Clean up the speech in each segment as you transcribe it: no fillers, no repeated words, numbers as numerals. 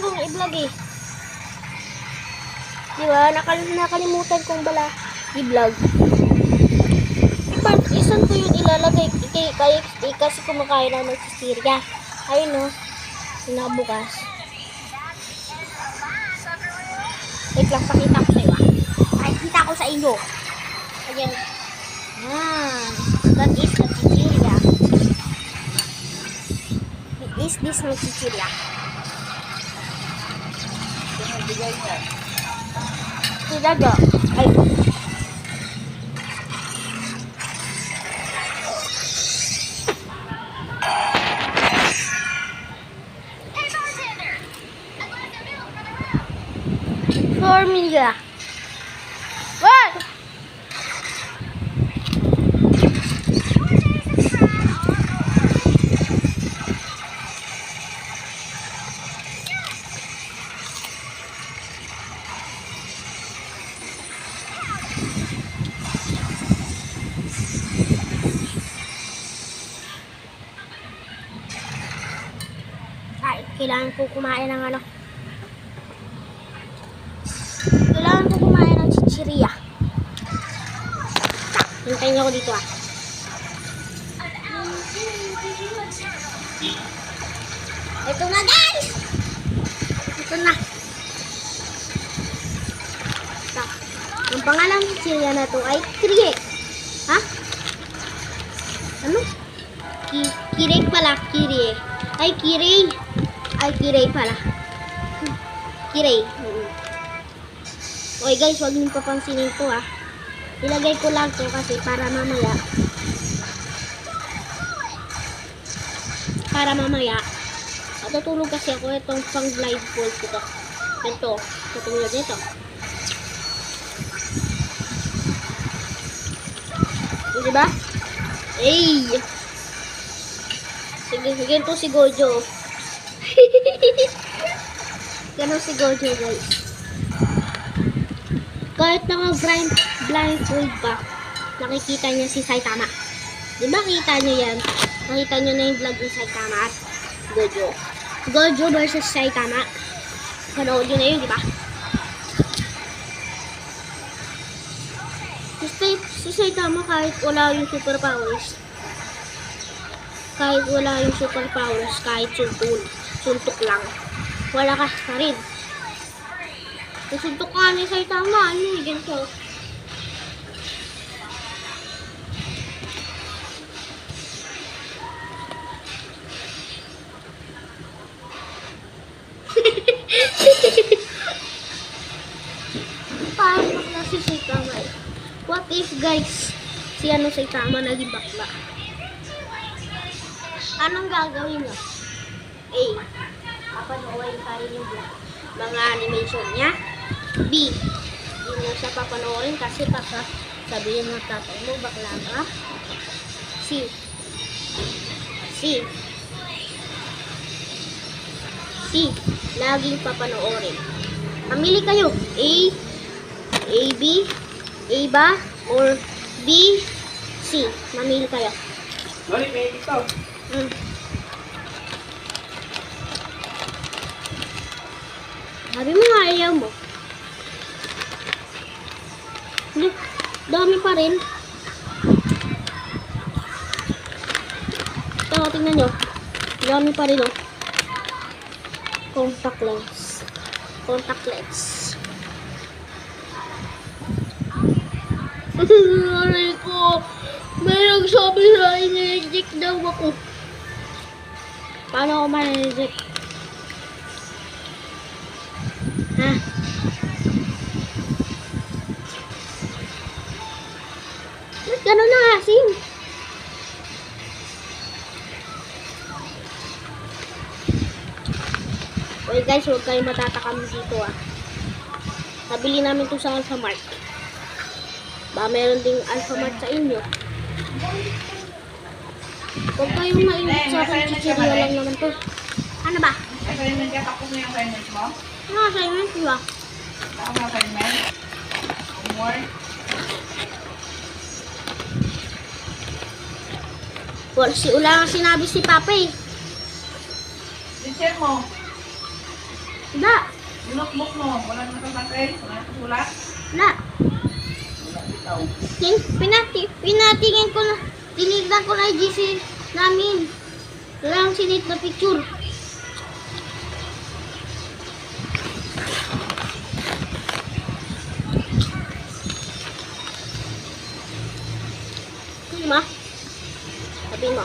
kong i-vlog eh. Diba? Nakalimutan kong bala i-vlog. Part isan ko yung ilalagay kasi kumakain na ng sisterya. Ayun o. Nakabukas. Wait lang, pakita ko sa iyo. Pakita ko sa inyo. Ayan. That is the chichirya. Is this my chichirya? Si Dada. Ay. Formula. What? Ay, kailangan ko kumain ng ano. Kailangan ko kumain ng chichirya. Hintayin niyo ako dito ah. Ito na guys! Ito na. Ang pangalan ng chichirya na to ay Kirie. Ha? Ano? Kirie pala. Kirie. Ay Kirie. Ay Kirie pala. Kirie. Okay guys, huwag niyo papansinin to ah. Ilagay ko lang to kasi para mamaya. Matutulog kasi ako itong pang blindfold ko to. Ito. Tutulog nito. Diba? Ay! Sige to si Gojo. Ganun si Gojo guys. Kahit naka-blindfold pa, nakikita niya si Saitama. Diba kita niyo yan? Nakita niyo na yung vlog ni Saitama at Gojo. Gojo versus Saitama. Panood nyo na yun, diba? Si Saitama kahit wala yung superpowers. Kahit suntok lang. Wala ka pa rin. Suntok ka ni Saitama, ano yung ganito? Paano bakla si Saitama eh? What if guys, si Saitama naging bakla? Anong gagawin nyo? A. Papanoorin tayo yung mga animation niya. B. Hindi mo siya papanoorin kasi baka sabihin ng tatay mo bakla ka. C. Laging papanoorin. Pamili kayo. A, B, A ba? Or B, C. Mamili kayo. Loli, may ito. Sabi mo nga ayaw mo. Dami pa rin. Ito, tingnan nyo. Dami pa rin, oh. Contact lens. Sorry ko. May nagsabi sa akin, i-reject daw ako. Paano ako ma-reject? Ha? Ba't gano'n na asin? Okay guys, huwag kayong matatakam dito ah. Nabili namin ito sa Alphamart. Ba meron ding Alphamart sa inyo. Huwag kayong mainit sa akin, chichirya lang naman to. Ano ba? Assignment ka, tapos na yung assignment mo? Ano assignment, di ba? Tapos na assignment? Homework? Wala nga sinabi si Papa eh. Teacher mo? notebook mo. Wala na kang papel. Wala na kang sulat. Na. Wala ikaw. Pinatingin ko na. Tinignan ko na yung GC namin. Wala akong sinit na picture. Sabi mo? Sabi mo.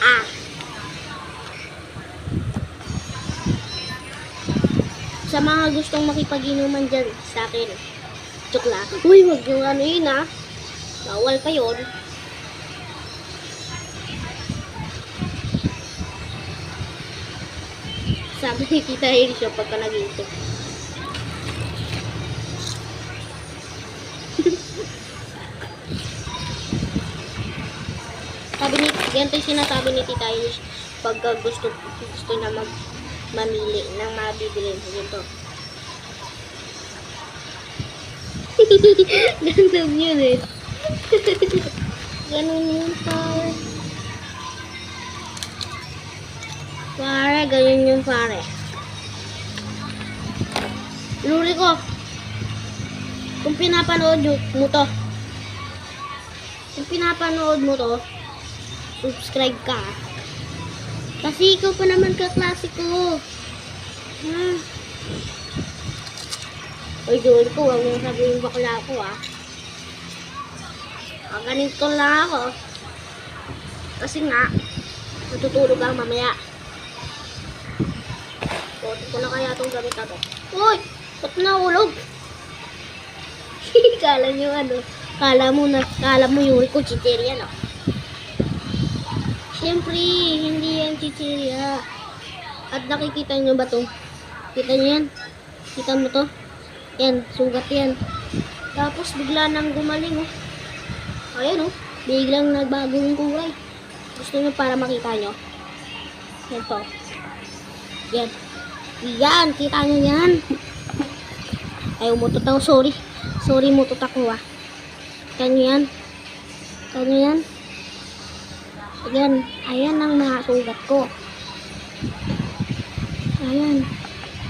Ah. Sa mga gustong makipag-inuman dyan sa akin. Joke lang. Uy, wag yung ano yun ah. Bawal pa yun. Sabi ni Tita Elisha pagka nag-iisip. Sabi ni, ganito yung sinasabi ni Tita Elisha pagka gusto na mamili ng mabibili. Ganito. Ganun yun eh. Ganun yun pare. Pare, ganun yun pare. Luri ko. Kung pinapanood mo to. Kung pinapanood mo to, subscribe ka. Kasi ikaw pa naman kaklase ko. Ha? Uy, Joel ko, huwag mong sabihin bakla ako ah. Ganito lang ako. Kasi nga, natutulog ako mamaya. Putin ko na kaya itong gamit na to. Uy! Ba't naulog? Kala nyo ano? Kala mo Yuri ko chicheria no? Siyempre, hindi yan chicheria. At nakikita nyo ba to? Kita nyo yan? Kita mo to? Yan, sugat yan. Tapos bigla nang gumaling oh. Ayan oh, biglang nagbago yung kulay. Gusto nyo para makita nyo? Yan to. Yan. Yan, kita nyo yan. Ay, umutot ako, sorry. Sorry, umutot ako ah. Kita nyo yan. Kita nyo yan. Ayan, ayan ang mga sugat ko. Ayan.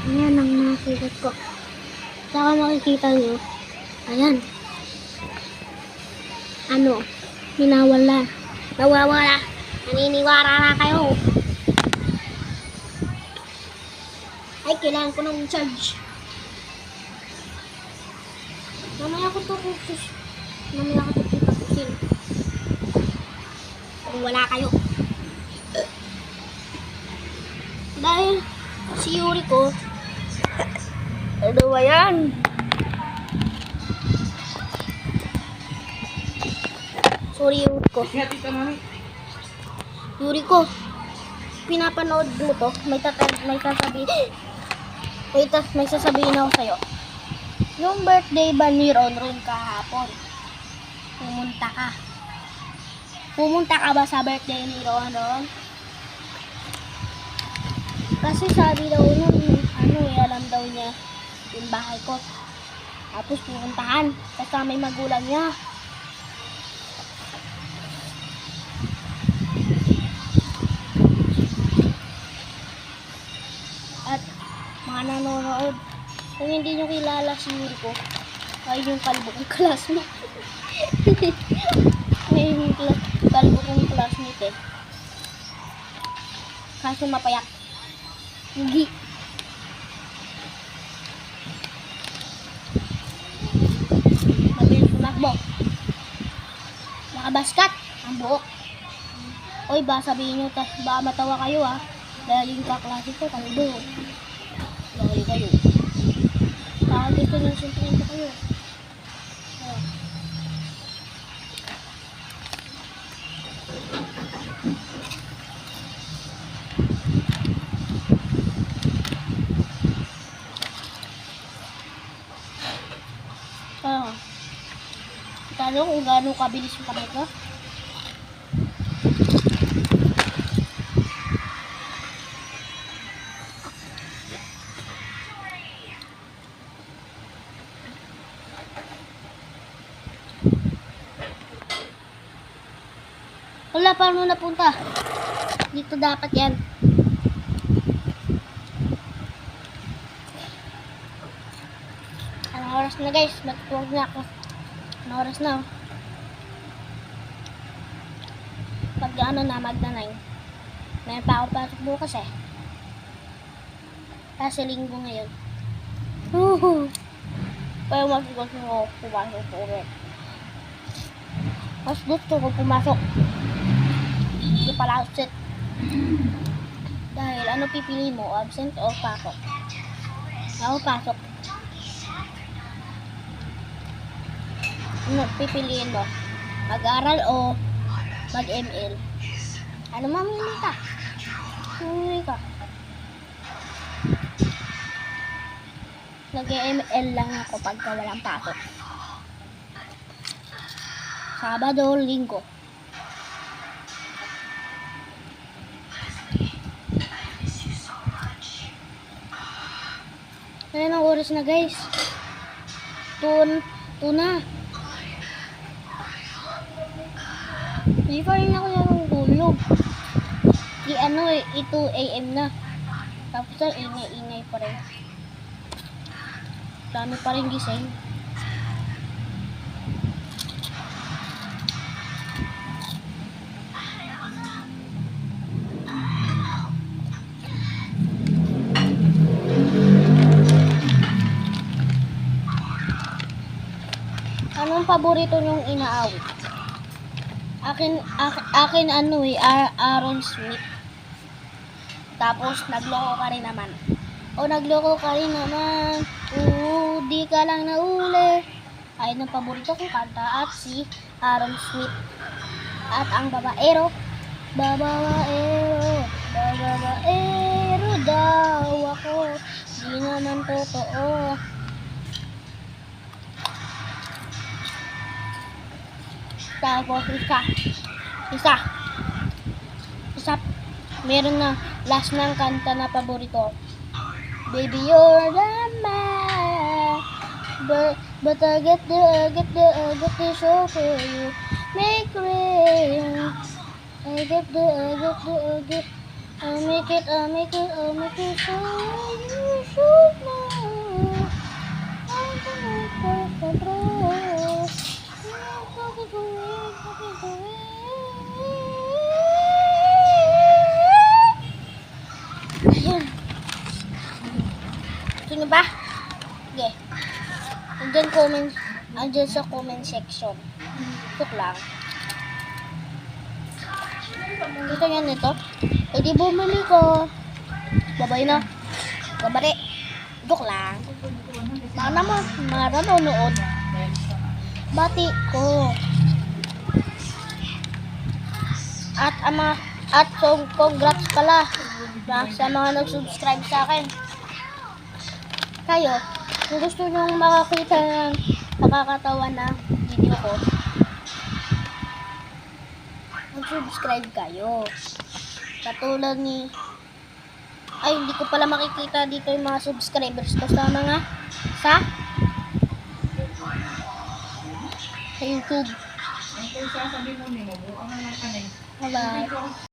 Ayan ang mga sugat ko. Saka makikita nyo. Ayan. Ano? Nawawala. Naniniwara na kayo. Ay, kailangan ko ng charge. Mamaya ko ito pupusin. Mamaya ko ito pupusin. Kung wala kayo. Dahil si Yuri ko, ano ba yan? Sorry, Yuri ko. Ingat ito, mami. Yuri ko, pinapanood mo to, may sasabihin ako sa'yo. Yung birthday ba ni Ronron kahapon? Pumunta ka ba sa birthday ni Ronron? Kasi sabi daw nun, alam daw niya yung bahay ko. Tapos pupuntahan, kasama yung magulang niya. At mga nanonood, kung hindi nyo kilala si Yuri ko, ay yung kalbo kong classmate. Ay yung kalbo kong classmate eh. Kaso mapayak. Hindi. Mabilis tumakbo. Nakabaskat ang buhok. Oy, ba sabihin nyo, ba matawa kayo ah. Dahil yung kaklase ko, kalbo. Dahil kayo. Saan gusto nyo siyempre ko kayo. Oh. Tanong kung gaano kabilis yung kamay ko. Wala, paano napunta? Dito dapat yan. oras na guys. Matutulog na ako. Ano oras na? Pag ano na, magna 9. May pa ako pasok bukas eh. Kasi linggo ngayon. Pero mas gusto ko pumasok po ulit. Mas gusto ko pumasok. Hindi pala absent. Dahil ano pipili mo? Absent o pasok? Ako pasok. Ano pipiliin mo? Mag-aral o mag-ML? Ano mamili ka? Mamili ka. Nag-ML lang ako pagka walang pasok. Sabado, linggo. Ano ng oras na guys? Tuna. Hindi pa rin ako natutulog. I 2 AM na. Tapos ingay-ingay pa rin. Dami pa rin gising. Anong paborito nyong inaawit? Akin Aaron Smith. Tapos nagloko ka rin naman. Nagloko ka rin naman. Di ka lang nauli. Ayun ang paborito kong kanta at si Aaron Smith. At ang babaero daw ako. Di naman totoo. Tapos isa meron na last ng kanta na paborito. Baby, you're the man, but I get the show for you. Make rain. I get I'll make it so you should know. I'm gonna control. Ayan. Gusto nyo ba? Okay. Andyan sa comment section. Tuk lang. Gusto nyo nito? E di bumili ko. Babay na. Kabari. Tuk lang. Mana mo, mga nanonood. Bati ko. At congrats pala sa mga nag-subscribe sa akin. Kayo, kung gusto nyo makakita ng nakakatawa na video ko, mag-subscribe kayo. Katulad ni hindi ko pala makikita dito yung mga subscribers ko sa YouTube. Ang kung sasabihin mo, buang na lang ka na. Bye-bye.